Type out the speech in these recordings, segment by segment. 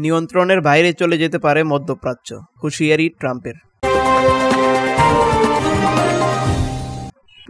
নিয়ন্ত্রণের বাইরে চলে যেতে পারে মধ্যপ্রাচ্য, হুঁশিয়ারি ট্রাম্পের।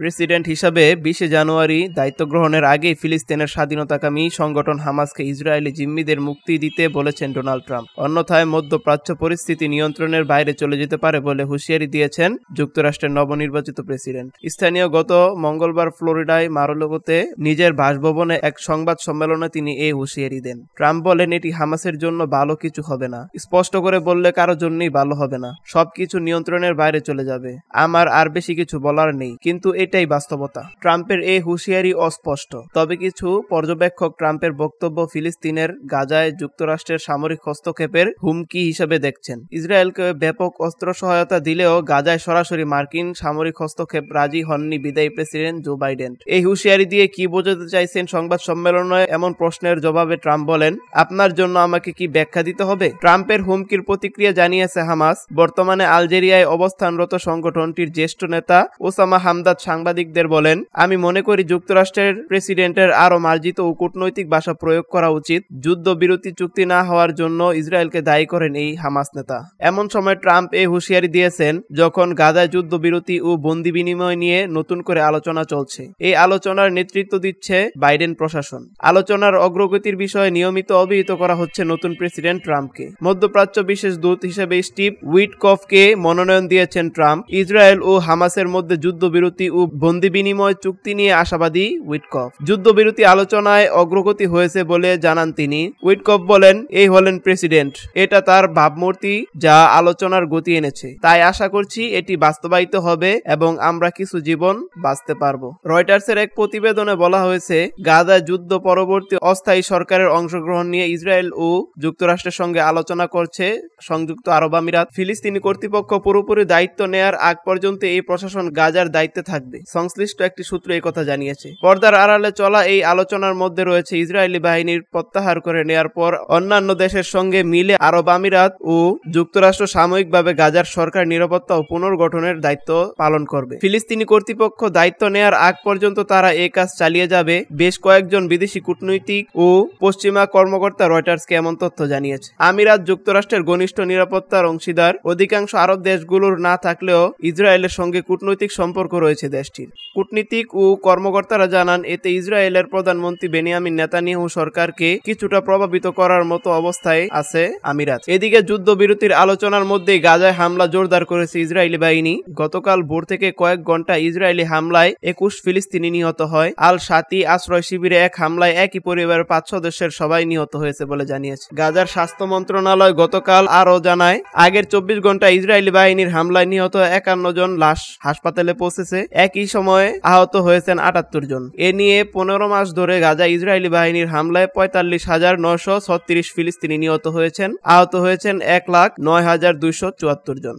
প্রেসিডেন্ট হিসাবে 20 জানুয়ারি দায়িত্ব গ্রহণের আগেই ফিলিস্তিনের স্বাধীনতাকামী সংগঠন হামাসকে ইসরায়েলি জিম্মিদের মুক্তি দিতে বলেছেন ডোনাল্ড ট্রাম্প। অন্যথায় মধ্যপ্রাচ্য পরিস্থিতি নিয়ন্ত্রণের বাইরে চলে যেতে পারে বলে হুঁশিয়ারি দিয়েছেন যুক্তরাষ্ট্রের নবনির্বাচিত প্রেসিডেন্ট। স্থানীয় গত মঙ্গলবার ফ্লোরিডায় মার-a-লেগোতে নিজের বাসভবনে এক সংবাদ সম্মেলনে তিনি এই হুঁশিয়ারি দেন। ট্রাম্প বলেন, এটি হামাসের জন্য ভালো কিছু হবে না। স্পষ্ট করে বললে কারো জন্যই ভালো হবে না। সবকিছু নিয়ন্ত্রণের বাইরে চলে যাবে। আমার আর বেশি কিছু বলার নেই, কিন্তু এটাই বাস্তবতা। ট্রাম্পের এই হুঁশিয়ারি অস্পষ্ট, তবে কিছু পর্যবেক্ষক ট্রাম্পের বক্তব্য ফিলিস্তিনের গাজায় যুক্তরাষ্ট্রের সামরিক হস্তক্ষেপের হুমকি হিসেবে দেখছেন। ইসরায়েলকে ব্যাপক অস্ত্র সহায়তা দিলেও গাজায় সরাসরি মার্কিন সামরিক হস্তক্ষেপ রাজি হননি বিদায়ী প্রেসিডেন্ট জো বাইডেন। এই হুঁশিয়ারি দিয়ে কি বোঝাতে চাইছেন সংবাদ সম্মেলনে এমন প্রশ্নের জবাবে ট্রাম্প বলেন, আপনার জন্য আমাকে কি ব্যাখ্যা দিতে হবে? ট্রাম্পের হুমকির প্রতিক্রিয়া জানিয়েছে হামাস। বর্তমানে আলজেরিয়ায় অবস্থানরত সংগঠনটির জ্যেষ্ঠ নেতা ওসামা হামদাদ সাংবাদিকদের বলেন, আমি মনে করি যুক্তরাষ্ট্রের প্রেসিডেন্টের আরো মার্জিত ও কূটনৈতিক ভাষা প্রয়োগ করা উচিত। যুদ্ধবিরতি চুক্তি না হওয়ার জন্য ইসরায়েলকে দায়ী করেন এই হামাস নেতা। এমন সময় ট্রাম্প এই হুঁশিয়ারি দিয়েছেন যখন গাজায় যুদ্ধবিরতি ও বন্দি বিনিময় নিয়ে নতুন করে আলোচনা চলছে। এই আলোচনার নেতৃত্ব দিচ্ছে বাইডেন প্রশাসন। আলোচনার অগ্রগতির বিষয়ে নিয়মিত অবহিত করা হচ্ছে নতুন প্রেসিডেন্ট ট্রাম্পকে। মধ্যপ্রাচ্য বিশেষ দূত হিসেবে স্টিভ উইটকফকে মনোনয়ন দিয়েছেন ট্রাম্প। ইসরায়েল ও হামাসের মধ্যে যুদ্ধবিরতি ও বন্দি বিনিময় চুক্তি নিয়ে আশাবাদী উইটকফ। যুদ্ধবিরতি আলোচনায় অগ্রগতি হয়েছে বলে জানান তিনি। উইটকফ বলেন, এই হলেন প্রেসিডেন্ট। এটা তার ভাবমূর্তি যা আলোচনার গতি এনেছে। তাই আশা করছি এটি বাস্তবায়িত হবে এবং আমরা কিছু জীবন বাঁচতে পারবো। রয়টার্সের এক প্রতিবেদনে বলা হয়েছে, গাজায় যুদ্ধ পরবর্তী অস্থায়ী সরকারের অংশগ্রহণ নিয়ে ইসরায়েল ও যুক্তরাষ্ট্রের সঙ্গে আলোচনা করছে সংযুক্ত আরব আমিরাত। ফিলিস্তিনি কর্তৃপক্ষ পুরোপুরি দায়িত্ব নেয়ার আগ পর্যন্ত এই প্রশাসন গাজার দায়িত্বে থাকবে। সংশ্লিষ্ট একটি সূত্র এই কথা জানিয়েছে। পর্দার আড়ালে চলা এই আলোচনার মধ্যে রয়েছে ইসরায়েলি বাহিনীর প্রত্যাহার করে নেয়ার পর অন্যান্য দেশের সঙ্গে মিলে আরব আমিরাত ও যুক্তরাষ্ট্র সাময়িকভাবে গাজার সরকার নিরাপত্তা ও পুনর্গঠনের দায়িত্ব পালন করবে। ফিলিস্তিনি কর্তৃপক্ষ দায়িত্ব নেয়ার আগ পর্যন্ত তারা এই কাজ চালিয়ে যাবে। বেশ কয়েকজন বিদেশি কূটনৈতিক ও পশ্চিমা কর্মকর্তা রয়টার্সকে এমন তথ্য জানিয়েছে। আমিরাত যুক্তরাষ্ট্রের ঘনিষ্ঠ নিরাপত্তার অংশীদার। অধিকাংশ আরব দেশগুলোর না থাকলেও ইসরায়েলের সঙ্গে কূটনৈতিক সম্পর্ক রয়েছে দেশটির। কূটনীতিক ও কর্মকর্তারা জানান, এতে ইসরায়েলের প্রধানমন্ত্রী বেনিয়ামিন নেতানিয়াহু সরকারকে কিছুটা প্রভাবিত করার মতো অবস্থায় আছে আমিরাত। এদিকে যুদ্ধবিরতির আলোচনার মধ্যেই গাজায় হামলা জোরদার করেছে ইসরায়েলি বাহিনী। গতকাল ভোর থেকে কয়েক ঘন্টা ইসরায়েলি হামলায় 21 ফিলিস্তিনি নিহত হয়। আল শাতি আশ্রয় শিবিরে এক হামলায় একই পরিবারের 5 সদস্যের সবাই নিহত হয়েছে বলে জানিয়েছে গাজার স্বাস্থ্য মন্ত্রণালয়। গতকাল আরও জানায়, আগের 24 ঘন্টা ইসরায়েলি বাহিনীর হামলায় নিহত 51 জন লাশ হাসপাতালে পৌঁছেছে। একই সময়ে আহত হয়েছেন 78 জন। এ নিয়ে 15 মাস ধরে গাজা ইসরায়েলি বাহিনীর হামলায় 45,936 ফিলিস্তিনি নিহত হয়েছেন। আহত হয়েছেন 1,09,274 জন।